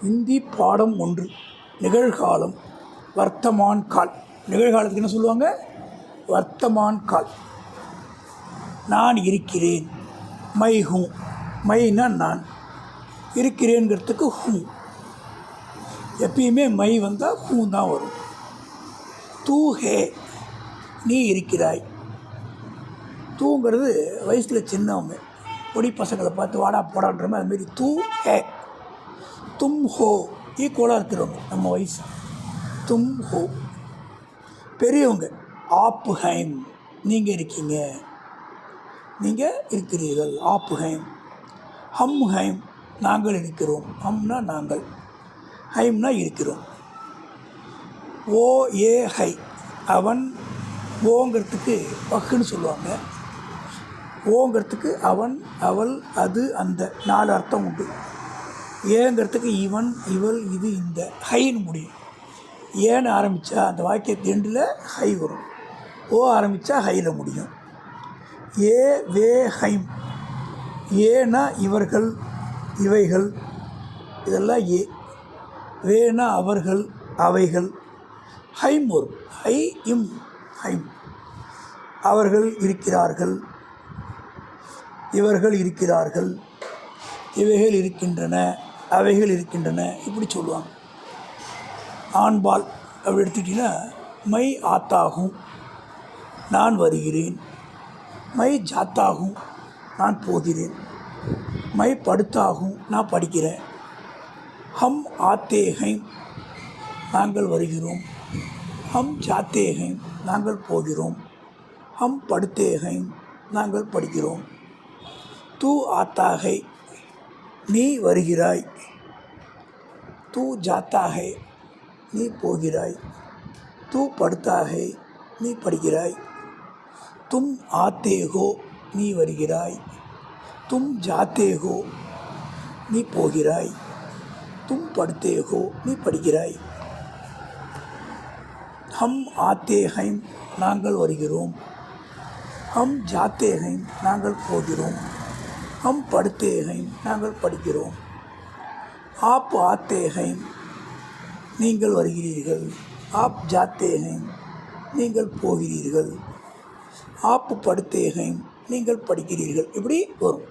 இந்தி பாடம் 1 நிகழ்காலம் வர்த்தமான் கால். நிகழ்காலத்துக்கு என்ன சொல்லுவாங்க? வர்த்தமான் கால். நான் இருக்கிறேன். My who. மைனா நான், இருக்கிறேங்கிறதுக்கு ஹூ. எப்பயுமே மை வந்தால் ஹூ தான் வரும். தூ ஹே, நீ இருக்கிறாய். தூங்கிறது வயசில் சின்னவங்க, பொடி பசங்களை பார்த்து வாடா போடான்ற மாதிரி. அதுமாரி தூ ஹே. தும் ஹோ, ஈக்குவலாக இருக்கிறவங்க நம்ம வயசு. தும் ஹோ. பெரியவங்க ஆப்பு ஹைம், நீங்கள் இருக்கீங்க, நீங்கள் இருக்கிறீர்கள். ஆப்பு ஹைம். ஹம் ஹைம், நாங்கள் இருக்கிறோம். ஹம்னா நாங்கள், ஹைம்னா இருக்கிறோம். ஓ ஏ ஹை, அவன். ஓங்கிறதுக்கு வக்குன்னு சொல்லுவாங்க. ஓங்கிறதுக்கு அவன், அவள், அது, அந்த 4 அர்த்தம் உண்டு. ஏங்கிறதுக்கு இவன், இவள், இது, இந்த. ஹைன்னு முடியும். ஏன்னு ஆரம்பித்தா அந்த வாக்கியத்து எண்டில் ஹை வரும். ஓ ஆரம்பித்தா ஹையில் முடியும். ஏ வே ஹைம். ஏனா இவர்கள், இவைகள், இதெல்லாம் ஏ. வேனா அவர்கள், அவைகள். ஹைம் வரும். ஹை இம், ஹைம். அவர்கள் இருக்கிறார்கள், இவர்கள் இருக்கிறார்கள், இவைகள் இருக்கின்றன, அவைகள் இருக்கின்றன, இப்படி சொல்லுவாங்க. ஆண்பால் அப்படி எடுத்துக்கிட்டிங்கன்னா மை ஆத்தாகும், நான் வருகிறேன். மை ஜாத்தாகும், நான் போகிறேன். மை படுத்தாகும், நான் படிக்கிறேன். ஹம் ஆத்தே ஹைம், நாங்கள் வருகிறோம். ஹம் ஜாத்தே ஹைம், நாங்கள் போகிறோம். ஹம் படுத்தே ஹைம், நாங்கள் படிக்கிறோம். தூ ஆத்தா ஹை, நீ வருகிறாய். தூ ஜாத்தா ஹை, நீ போகிறாய். தூ படுத்தா ஹை, நீ படிக்கிறாய். தும் ஆத்தே ஹோ, நீ வருகிறாய். தும் ஜாத்தே ஹோ, நீ போகிறாய். தும் படுத்தே ஹோ, நீ படிக்கிறாய். ஹம் ஆத்தே ஹைம், நாங்கள் வருகிறோம். ஹம் ஜாத்தே ஹைம், நாங்கள் போகிறோம். ஹம் படுத்தே ஹைம், நாங்கள் படிக்கிறோம். ஆப் ஆத்தே ஹைம், நீங்கள் வருகிறீர்கள். ஆப் ஜாத்தே ஹைம், நீங்கள் போகிறீர்கள். ஆப்பு படுத்தே ஹைம், நீங்கள் படிக்கிறீர்கள். இப்படி வரும்.